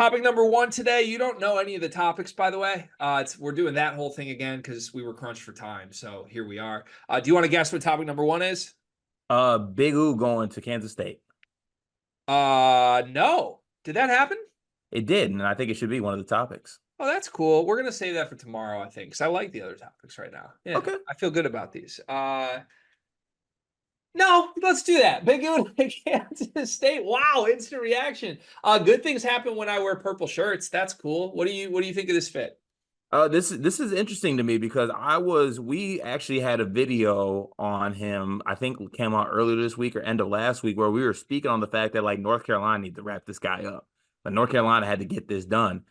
Topic number one today. You don't know any of the topics, by the way. We're doing that whole thing again because we were crunched for time. So here we are. Do you want to guess what topic number one is? Big U going to Kansas State. No. Did that happen? It did, and I think it should be one of the topics. Oh, that's cool. We're gonna save that for tomorrow, I think, because I like the other topics right now. Yeah, Okay. I feel good about these. No, let's do that. Big U to Kansas State. Wow, instant reaction. Good things happen when I wear purple shirts. That's cool. What do you think of this fit? This is interesting to me because we actually had a video on him, I think it came out earlier this week or end of last week, where we were speaking on the fact that like North Carolina needs to wrap this guy up. But North Carolina had to get this done.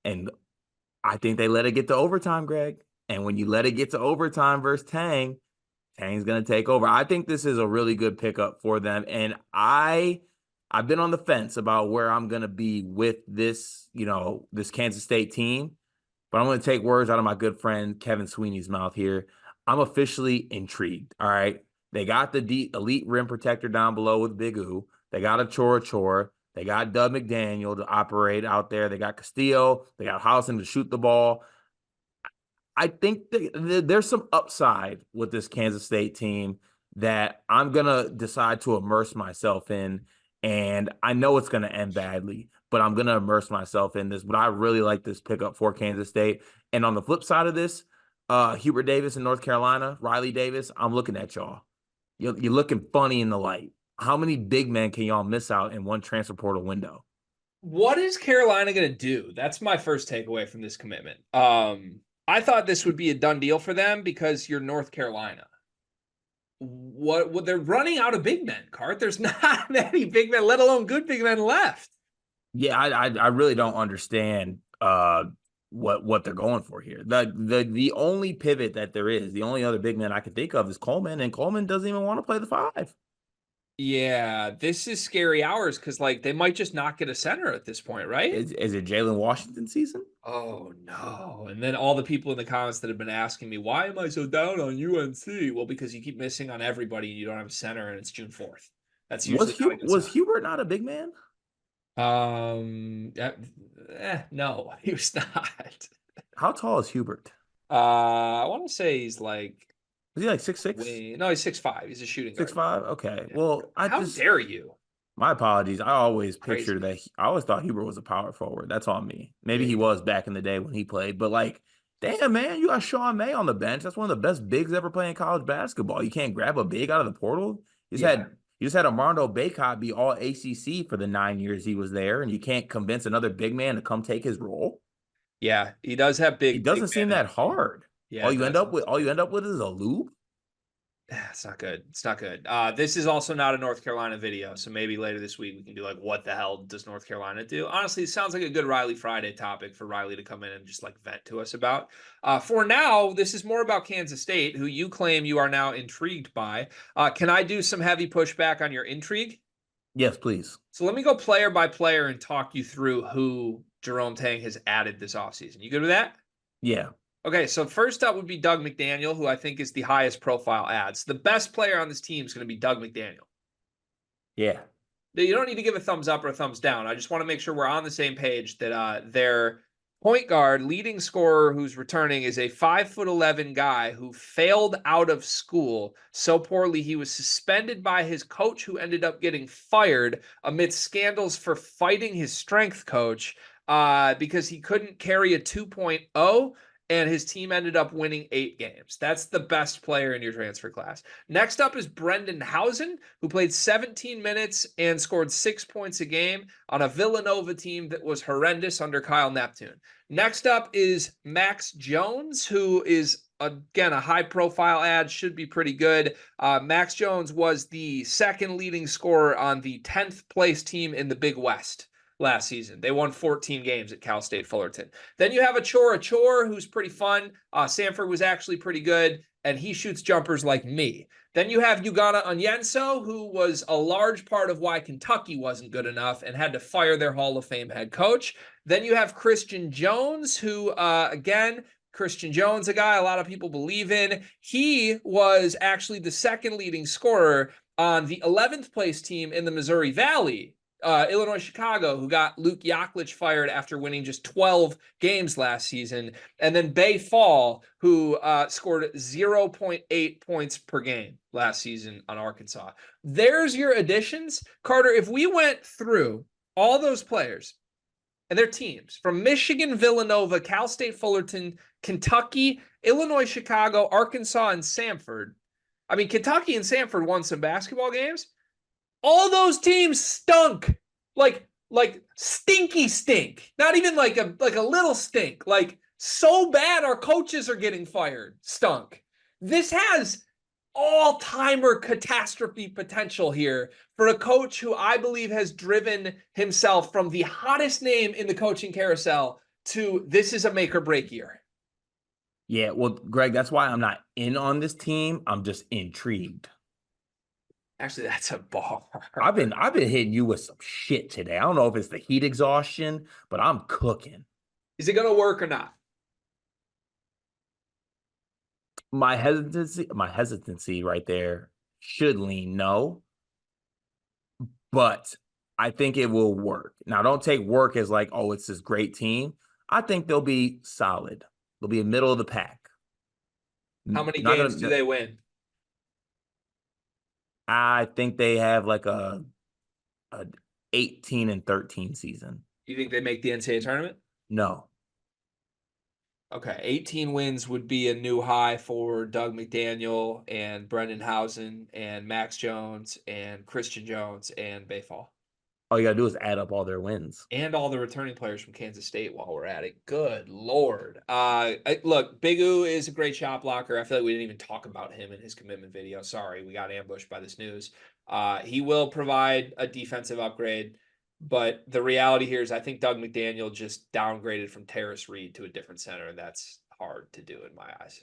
And I think they let it get to overtime, Greg. And when you let it get to overtime versus Tang's going to take over. I think this is a really good pickup for them. And I've been on the fence about where I'm going to be with this, this Kansas State team. But I'm going to take words out of my good friend Kevin Sweeney's mouth here. I'm officially intrigued. All right. They got the elite rim protector down below with Big U. They got a Chora. They got Dub McDaniel to operate out there. They got Castillo. They got Housen to shoot the ball. I think there's some upside with this Kansas State team that I'm going to decide to immerse myself in. And I know it's going to end badly, but I'm going to immerse myself in this. But I really like this pickup for Kansas State. And on the flip side of this, Hubert Davis in North Carolina, Riley Davis, I'm looking at y'all. You're looking funny in the light. How many big men can y'all miss out in one transfer portal window? What is Carolina going to do? That's my first takeaway from this commitment. I thought this would be a done deal for them because you're North Carolina. What they're running out of big men, Cart. There's not many big men, let alone good big men left. Yeah, I really don't understand what they're going for here. The only pivot that there is, the only other big man I can think of is Coleman, and Coleman doesn't even want to play the 5. Yeah, this is scary hours because they might just not get a center at this point, right? Is it Jalen Washington season? Oh no. And then all the people in the comments that have been asking me, why am I so down on UNC? Well, because you keep missing on everybody and you don't have a center and it's June 4th. That's usually was Hubert not a big man? No, he was not. How tall is Hubert? I want to say he's like, is he like 6'6"? No, he's 6'5". He's a shooting guard. 6'5"? Okay. Well, how dare you? My apologies. I always pictured that. I always thought Hubert was a power forward. That's on me. Maybe he was back in the day when he played, but damn, man, you got Sean May on the bench. That's one of the best bigs ever playing college basketball. You can't grab a big out of the portal. You just had Armando Bacot be all ACC for the 9 years he was there, and you can't convince another big man to come take his role. Yeah, he does have big. It doesn't seem that hard. Yeah, all you end up with is a loop. It's not good. It's not good. This is also not a North Carolina video, so maybe later this week we can do what the hell does North Carolina do? Honestly, it sounds like a good Riley Friday topic for Riley to come in and just vent to us about. For now, this is more about Kansas State, who you claim you are now intrigued by. Can I do some heavy pushback on your intrigue? Yes, please. So let me go player by player and talk you through who Jerome Tang has added this offseason. You good with that? Yeah. Okay, so first up would be Doug McDaniel, who I think is the highest profile ads. The best player on this team is going to be Doug McDaniel. Yeah. You don't need to give a thumbs up or a thumbs down. I just want to make sure we're on the same page that their point guard, leading scorer who's returning is a 5'11" guy who failed out of school so poorly he was suspended by his coach, who ended up getting fired amidst scandals for fighting his strength coach because he couldn't carry a 2.0. And his team ended up winning 8 games. That's the best player in your transfer class. Next up is Brendan Housen, who played 17 minutes and scored 6 points a game on a Villanova team that was horrendous under Kyle Neptune. Next up is Max Jones, who is, again, a high-profile ad, should be pretty good. Max Jones was the second leading scorer on the 10th place team in the Big West last season. They won 14 games at Cal State Fullerton. Then you have a Chora, who's pretty fun. Sanford was actually pretty good, and he shoots jumpers like me. Then you have Ugonna Onyenso, who was a large part of why Kentucky wasn't good enough and had to fire their Hall of Fame head coach. Then you have Christian Jones, who, again, Christian Jones, a guy a lot of people believe in. He was actually the second leading scorer on the 11th place team in the Missouri Valley Illinois Chicago, who got Luke Yaklich fired after winning just 12 games last season. And then Bay Fall, who scored 0.8 points per game last season on Arkansas. There's your additions. Carter, if we went through all those players and their teams from Michigan, Villanova, Cal State Fullerton, Kentucky, Illinois Chicago, Arkansas, and Samford. I mean, Kentucky and Samford won some basketball games. All those teams stunk, like stinky stink. Not even like a little stink. Like so bad our coaches are getting fired. Stunk. This has all-timer catastrophe potential here for a coach who I believe has driven himself from the hottest name in the coaching carousel to this is a make or break year. Yeah, well, Greg, that's why I'm not in on this team. I'm just intrigued. Actually, that's a bar. I've been hitting you with some shit today. I don't know if it's the heat exhaustion, but I'm cooking. Is it going to work or not? My hesitancy right there should lean no, but I think it will work. Now, don't take work as like, oh, it's this great team. I think they'll be solid. They'll be in middle of the pack. How many games do they win? I think they have like a 18-13 season. You think they make the NCAA tournament? No. Okay, 18 wins would be a new high for Doug McDaniel and Brendan Housen and Max Jones and Christian Jones and Bayfall. All you got to do is add up all their wins. And all the returning players from Kansas State while we're at it. Good Lord. Look, Big U is a great shot blocker. I feel like we didn't even talk about him in his commitment video. Sorry, we got ambushed by this news. He will provide a defensive upgrade. But the reality here is I think Doug McDaniel just downgraded from Terrace Reed to a different center, and that's hard to do in my eyes.